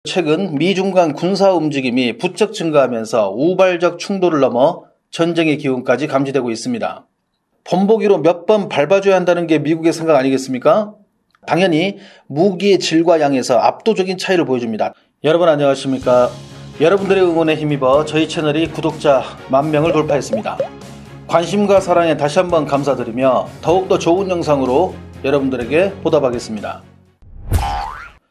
최근 미중 간 군사 움직임이 부쩍 증가하면서 우발적 충돌을 넘어 전쟁의 기운까지 감지되고 있습니다. 본보기로 몇 번 밟아줘야 한다는 게 미국의 생각 아니겠습니까? 당연히 무기의 질과 양에서 압도적인 차이를 보여줍니다. 여러분 안녕하십니까? 여러분들의 응원에 힘입어 저희 채널이 구독자 10,000명을 돌파했습니다. 관심과 사랑에 다시 한번 감사드리며 더욱더 좋은 영상으로 여러분들에게 보답하겠습니다.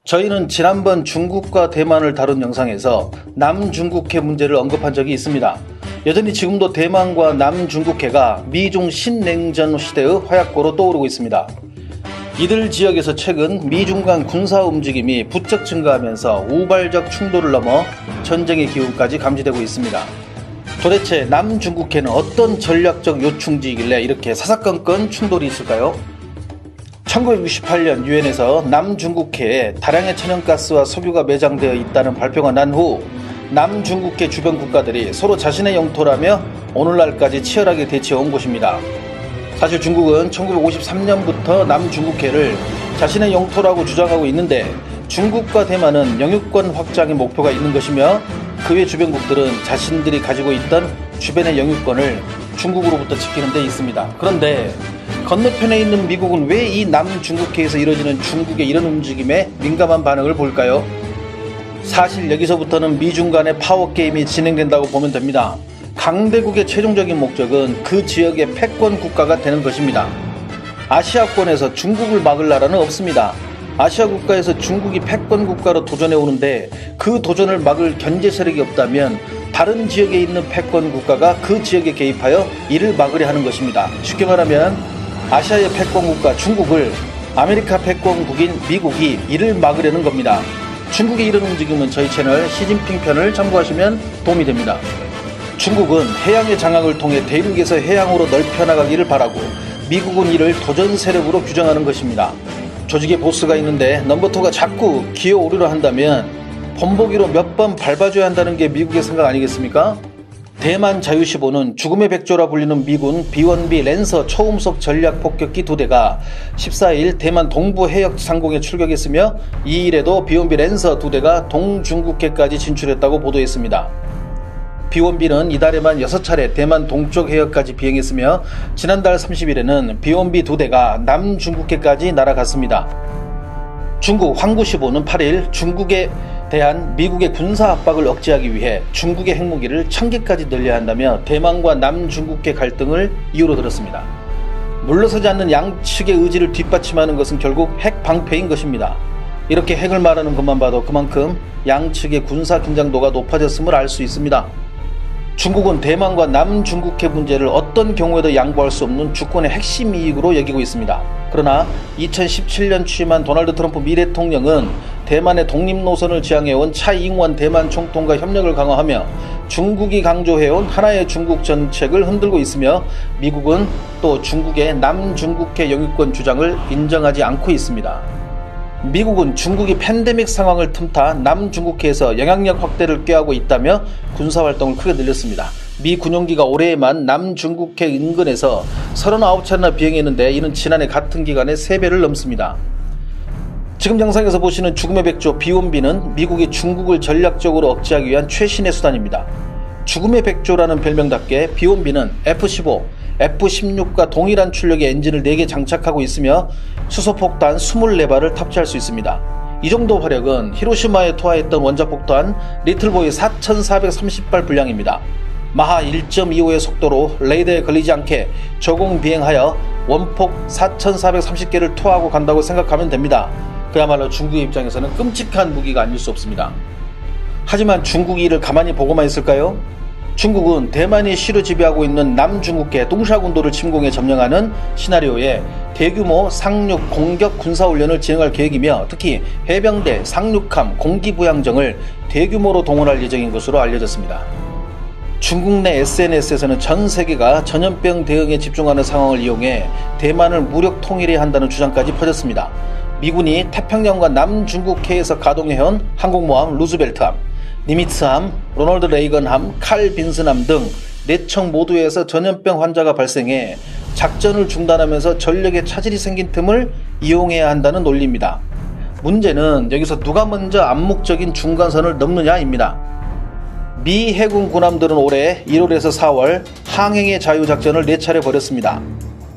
저희는 지난번 중국과 대만을 다룬 영상에서 남중국해 문제를 언급한 적이 있습니다. 여전히 지금도 대만과 남중국해가 미중 신냉전 시대의 화약고로 떠오르고 있습니다. 이들 지역에서 최근 미중 간 군사 움직임이 부쩍 증가하면서 우발적 충돌을 넘어 전쟁의 기운까지 감지되고 있습니다. 도대체 남중국해는 어떤 전략적 요충지이길래 이렇게 사사건건 충돌이 있을까요? 1968년 유엔에서 남중국해에 다량의 천연가스와 석유가 매장되어 있다는 발표가 난 후 남중국해 주변 국가들이 서로 자신의 영토라며 오늘날까지 치열하게 대치해온 곳입니다. 사실 중국은 1953년부터 남중국해를 자신의 영토라고 주장하고 있는데 중국과 대만은 영유권 확장의 목표가 있는 것이며 그 외 주변국들은 자신들이 가지고 있던 주변의 영유권을 중국으로부터 지키는 데 있습니다. 그런데 건너편에 있는 미국은 왜 이 남중국해에서 이뤄지는 중국의 이런 움직임에 민감한 반응을 볼까요? 사실 여기서부터는 미중 간의 파워게임이 진행된다고 보면 됩니다. 강대국의 최종적인 목적은 그 지역의 패권 국가가 되는 것입니다. 아시아권에서 중국을 막을 나라는 없습니다. 아시아 국가에서 중국이 패권 국가로 도전해 오는데 그 도전을 막을 견제 세력이 없다면 다른 지역에 있는 패권 국가가 그 지역에 개입하여 이를 막으려 하는 것입니다. 쉽게 말하면 아시아의 패권 국가 중국을 아메리카 패권국인 미국이 이를 막으려는 겁니다. 중국의 이런 움직임은 저희 채널 시진핑 편을 참고하시면 도움이 됩니다. 중국은 해양의 장악을 통해 대륙에서 해양으로 넓혀나가기를 바라고 미국은 이를 도전 세력으로 규정하는 것입니다. 조직의 보스가 있는데 넘버2가 자꾸 기어오르려 한다면 본보기로 몇 번 밟아줘야 한다는 게 미국의 생각 아니겠습니까? 대만 자유-15는 죽음의 백조라 불리는 미군 B-1B 랜서 초음속 전략 폭격기 2대가 14일 대만 동부 해역 상공에 출격했으며 2일에도 B-1B 랜서 2대가 동중국해까지 진출했다고 보도했습니다. B-1B는 이달에만 6차례 대만 동쪽 해역까지 비행했으며 지난달 30일에는 B-1B 2대가 남중국해까지 날아갔습니다. 중국 황구15는 8일 중국에 대한 미국의 군사 압박을 억제하기 위해 중국의 핵무기를 1000개까지 늘려야 한다며 대만과 남중국해 갈등을 이유로 들었습니다. 물러서지 않는 양측의 의지를 뒷받침하는 것은 결국 핵 방패인 것입니다. 이렇게 핵을 말하는 것만 봐도 그만큼 양측의 군사 긴장도가 높아졌음을 알 수 있습니다. 중국은 대만과 남중국해 문제를 어떤 경우에도 양보할 수 없는 주권의 핵심 이익으로 여기고 있습니다. 그러나 2017년 취임한 도널드 트럼프 미 대통령은 대만의 독립 노선을 지향해온 차이잉원 대만 총통과 협력을 강화하며 중국이 강조해온 하나의 중국 정책을 흔들고 있으며 미국은 또 중국의 남중국해 영유권 주장을 인정하지 않고 있습니다. 미국은 중국이 팬데믹 상황을 틈타 남중국해에서 영향력 확대를 꾀하고 있다며 군사활동을 크게 늘렸습니다. 미 군용기가 올해에만 남중국해 인근에서 39차례나 비행했는데 이는 지난해 같은 기간의 3배를 넘습니다. 지금 영상에서 보시는 죽음의 백조 B-1B는 미국이 중국을 전략적으로 억제하기 위한 최신의 수단입니다. 죽음의 백조라는 별명답게 B-1B는 F-15, F-16과 동일한 출력의 엔진을 4개 장착하고 있으며 수소폭탄 24발을 탑재할 수 있습니다. 이 정도 화력은 히로시마에 투하했던 원자폭탄 리틀보이 4430발 분량입니다. 마하 1.25의 속도로 레이더에 걸리지 않게 저공 비행하여 원폭 4430개를 투하하고 간다고 생각하면 됩니다. 그야말로 중국의 입장에서는 끔찍한 무기가 아닐 수 없습니다. 하지만 중국이 이를 가만히 보고만 있을까요? 중국은 대만이 시로 지배하고 있는 남중국해 둥샤군도를 침공해 점령하는 시나리오에 대규모 상륙 공격 군사훈련을 진행할 계획이며 특히 해병대, 상륙함, 공기부양정을 대규모로 동원할 예정인 것으로 알려졌습니다. 중국 내 SNS에서는 전 세계가 전염병 대응에 집중하는 상황을 이용해 대만을 무력 통일해야 한다는 주장까지 퍼졌습니다. 미군이 태평양과 남중국해에서 가동해온 항공모함 루즈벨트함, 니미츠함, 로널드 레이건함, 칼 빈슨함 등 4척 모두에서 전염병 환자가 발생해 작전을 중단하면서 전력에 차질이 생긴 틈을 이용해야 한다는 논리입니다. 문제는 여기서 누가 먼저 암묵적인 중간선을 넘느냐입니다. 미 해군 군함들은 올해 1월에서 4월 항행의 자유 작전을 4차례 벌였습니다.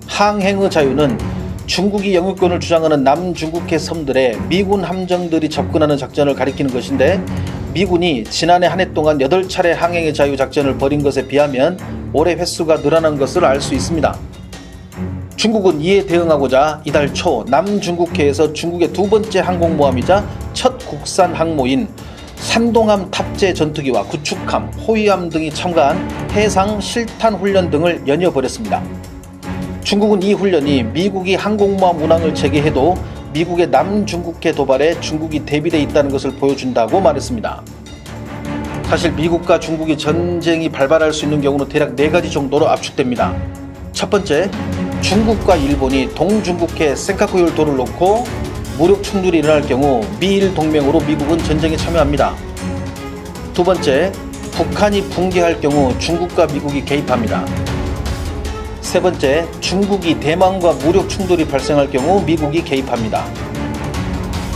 항행의 자유는 중국이 영유권을 주장하는 남중국해 섬들에 미군 함정들이 접근하는 작전을 가리키는 것인데, 미군이 지난해 한 해 동안 8차례 항행의 자유 작전을 벌인 것에 비하면 올해 횟수가 늘어난 것을 알 수 있습니다. 중국은 이에 대응하고자 이달 초 남중국해에서 중국의 두 번째 항공모함이자 첫 국산 항모인 산동함 탑재 전투기와 구축함, 호위함 등이 참가한 해상 실탄 훈련 등을 연이어 벌였습니다. 중국은 이 훈련이 미국이 항공모함 운항을 재개해도 미국의 남중국해 도발에 중국이 대비되어 있다는 것을 보여준다고 말했습니다. 사실 미국과 중국이 전쟁이 발발할 수 있는 경우는 대략 4가지 정도로 압축됩니다. 첫 번째, 중국과 일본이 동중국해 센카쿠 열도를 놓고 무력 충돌이 일어날 경우 미일 동맹으로 미국은 전쟁에 참여합니다. 두 번째, 북한이 붕괴할 경우 중국과 미국이 개입합니다. 세 번째, 중국이 대만과 무력 충돌이 발생할 경우 미국이 개입합니다.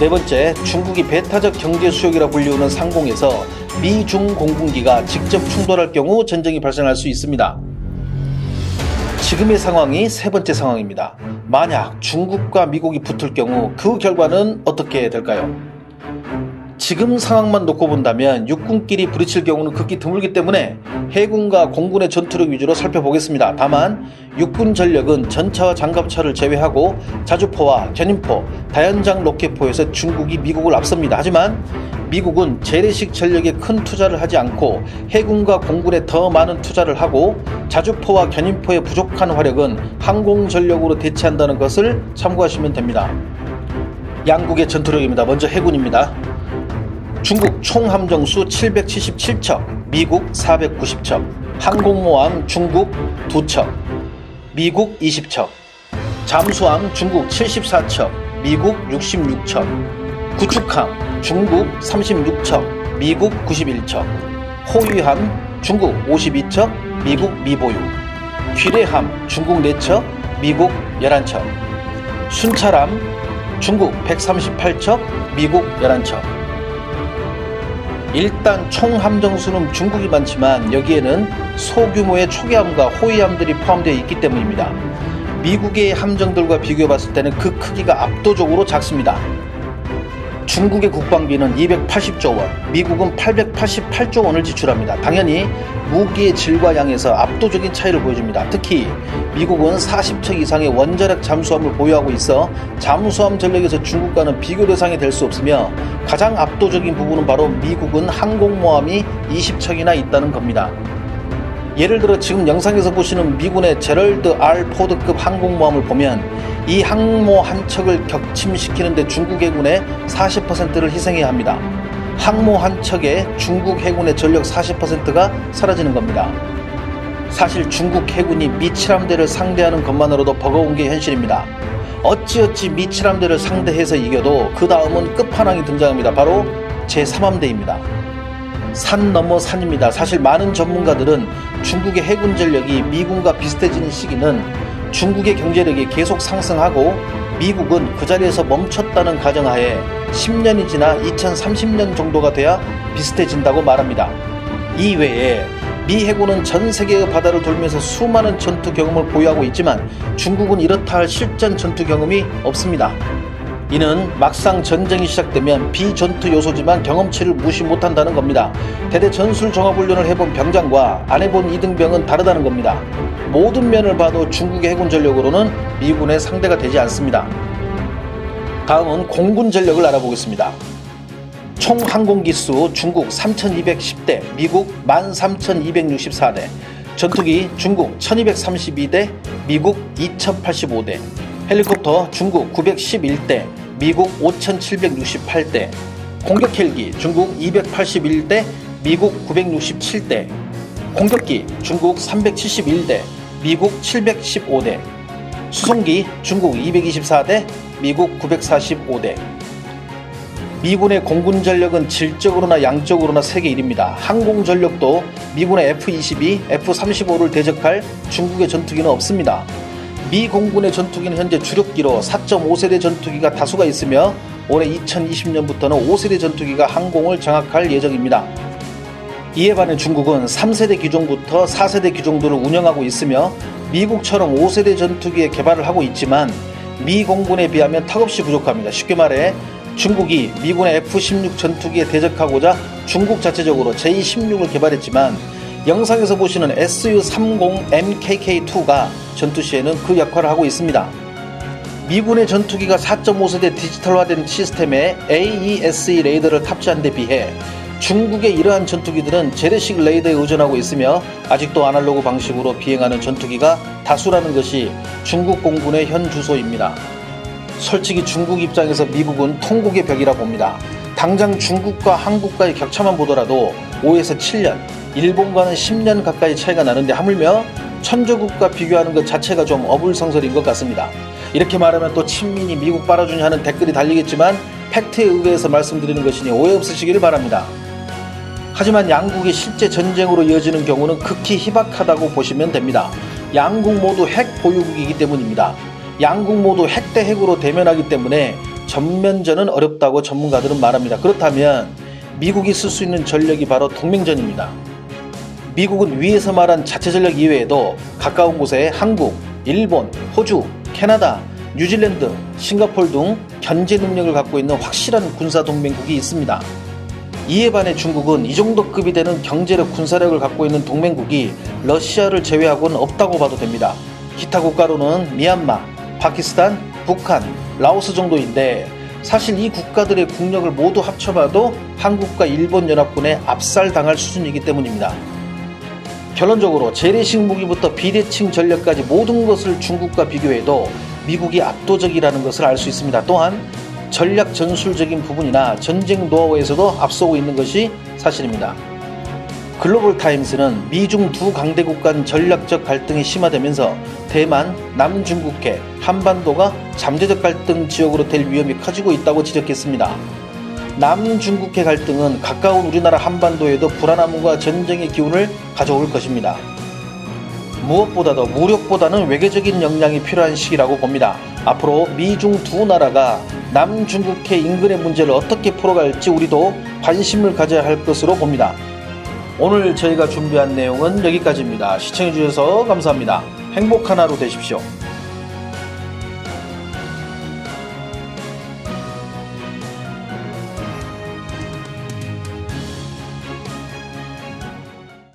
네 번째, 중국이 배타적 경제 수역이라 불리우는 상공에서 미중 공군기가 직접 충돌할 경우 전쟁이 발생할 수 있습니다. 지금의 상황이 세 번째 상황입니다. 만약 중국과 미국이 붙을 경우 그 결과는 어떻게 될까요? 지금 상황만 놓고 본다면 육군끼리 부딪힐 경우는 극히 드물기 때문에 해군과 공군의 전투력 위주로 살펴보겠습니다. 다만 육군 전력은 전차와 장갑차를 제외하고 자주포와 견인포, 다연장 로켓포에서 중국이 미국을 앞섭니다. 하지만 미국은 재래식 전력에 큰 투자를 하지 않고 해군과 공군에 더 많은 투자를 하고 자주포와 견인포의 부족한 화력은 항공 전력으로 대체한다는 것을 참고하시면 됩니다. 양국의 전투력입니다. 먼저 해군입니다. 중국 총 함정수 777척, 미국 490척, 항공모함 중국 2척, 미국 20척, 잠수함 중국 74척, 미국 66척, 구축함 중국 36척, 미국 91척, 호위함 중국 52척, 미국 미보유, 귀뢰함 중국 4척, 미국 11척, 순찰함 중국 138척, 미국 11척. 일단 총 함정수는 중국이 많지만 여기에는 소규모의 초계함과 호위함들이 포함되어 있기 때문입니다. 미국의 함정들과 비교해 봤을 때는 그 크기가 압도적으로 작습니다. 중국의 국방비는 280조 원, 미국은 888조 원을 지출합니다. 당연히 무기의 질과 양에서 압도적인 차이를 보여줍니다. 특히 미국은 40척 이상의 원자력 잠수함을 보유하고 있어 잠수함 전력에서 중국과는 비교 대상이 될 수 없으며, 가장 압도적인 부분은 바로 미국은 항공모함이 20척이나 있다는 겁니다. 예를 들어 지금 영상에서 보시는 미군의 제럴드 R 포드급 항공모함을 보면 이 항모 한 척을 격침시키는데 중국 해군의 40%를 희생해야 합니다. 항모 한 척에 중국 해군의 전력 40%가 사라지는 겁니다. 사실 중국 해군이 미칠함대를 상대하는 것만으로도 버거운 게 현실입니다. 어찌어찌 미칠함대를 상대해서 이겨도 그 다음은 끝판왕이 등장합니다. 바로 제3함대입니다. 산 넘어 산입니다. 사실 많은 전문가들은 중국의 해군 전력이 미군과 비슷해지는 시기는 중국의 경제력이 계속 상승하고 미국은 그 자리에서 멈췄다는 가정하에 10년이 지나 2030년 정도가 돼야 비슷해진다고 말합니다. 이외에 미 해군은 전 세계의 바다를 돌면서 수많은 전투 경험을 보유하고 있지만 중국은 이렇다 할 실전 전투 경험이 없습니다. 이는 막상 전쟁이 시작되면 비전투 요소지만 경험치를 무시 못한다는 겁니다. 대대 전술 종합훈련을 해본 병장과 안 해본 이등병은 다르다는 겁니다. 모든 면을 봐도 중국의 해군 전력으로는 미군의 상대가 되지 않습니다. 다음은 공군 전력을 알아보겠습니다. 총 항공기수 중국 3210대, 미국 13264대, 전투기 중국 1232대, 미국 2085대, 헬리콥터 중국 911대, 미국 5768대, 공격 헬기 중국 281대, 미국 967대, 공격기 중국 371대, 미국 715대, 수송기 중국 224대, 미국 945대. 미군의 공군 전력은 질적으로나 양적으로나 세계 1위입니다. 항공 전력도 미군의 F-22, F-35를 대적할 중국의 전투기는 없습니다. 미 공군의 전투기는 현재 주력기로 4.5세대 전투기가 다수가 있으며 올해 2020년부터는 5세대 전투기가 항공을 장악할 예정입니다. 이에 반해 중국은 3세대 기종부터 4세대 기종들을 운영하고 있으며 미국처럼 5세대 전투기의 개발을 하고 있지만 미 공군에 비하면 턱없이 부족합니다. 쉽게 말해 중국이 미군의 F-16 전투기에 대적하고자 중국 자체적으로 J-16을 개발했지만 영상에서 보시는 Su-30MKK-2가 전투시에는 그 역할을 하고 있습니다. 미군의 전투기가 4.5세대 디지털화된 시스템에 AESA 레이더를 탑재한 데 비해 중국의 이러한 전투기들은 재래식 레이더에 의존하고 있으며 아직도 아날로그 방식으로 비행하는 전투기가 다수라는 것이 중국 공군의 현 주소입니다. 솔직히 중국 입장에서 미국은 통곡의 벽이라 봅니다. 당장 중국과 한국과의 격차만 보더라도 5에서 7년, 일본과는 10년 가까이 차이가 나는데 하물며 천조국과 비교하는 것 자체가 좀 어불성설인 것 같습니다. 이렇게 말하면 또 친민이 미국 빨아주냐 하는 댓글이 달리겠지만 팩트에 의해서 말씀드리는 것이니 오해 없으시길 바랍니다. 하지만 양국이 실제 전쟁으로 이어지는 경우는 극히 희박하다고 보시면 됩니다. 양국 모두 핵 보유국이기 때문입니다. 양국 모두 핵 대 핵으로 대면하기 때문에 전면전은 어렵다고 전문가들은 말합니다. 그렇다면 미국이 쓸 수 있는 전력이 바로 동맹전입니다. 미국은 위에서 말한 자체 전력 이외에도 가까운 곳에 한국, 일본, 호주, 캐나다, 뉴질랜드, 싱가포르 등 견제 능력을 갖고 있는 확실한 군사동맹국이 있습니다. 이에 반해 중국은 이 정도 급이 되는 경제력, 군사력을 갖고 있는 동맹국이 러시아를 제외하고는 없다고 봐도 됩니다. 기타 국가로는 미얀마, 파키스탄, 북한, 라오스 정도인데 사실 이 국가들의 국력을 모두 합쳐봐도 한국과 일본 연합군에 압살당할 수준이기 때문입니다. 결론적으로 재래식 무기부터 비대칭 전력까지 모든 것을 중국과 비교해도 미국이 압도적이라는 것을 알 수 있습니다. 또한 전략 전술적인 부분이나 전쟁 노하우에서도 앞서고 있는 것이 사실입니다. 글로벌 타임스는 미중 두 강대국 간 전략적 갈등이 심화되면서 대만, 남중국해, 한반도가 잠재적 갈등 지역으로 될 위험이 커지고 있다고 지적했습니다. 남중국해 갈등은 가까운 우리나라 한반도에도 불안함과 전쟁의 기운을 가져올 것입니다. 무엇보다도 무력보다는 외교적인 역량이 필요한 시기라고 봅니다. 앞으로 미중 두 나라가 남중국해 인근의 문제를 어떻게 풀어갈지 우리도 관심을 가져야 할 것으로 봅니다. 오늘 저희가 준비한 내용은 여기까지입니다. 시청해주셔서 감사합니다. 행복한 하루 되십시오.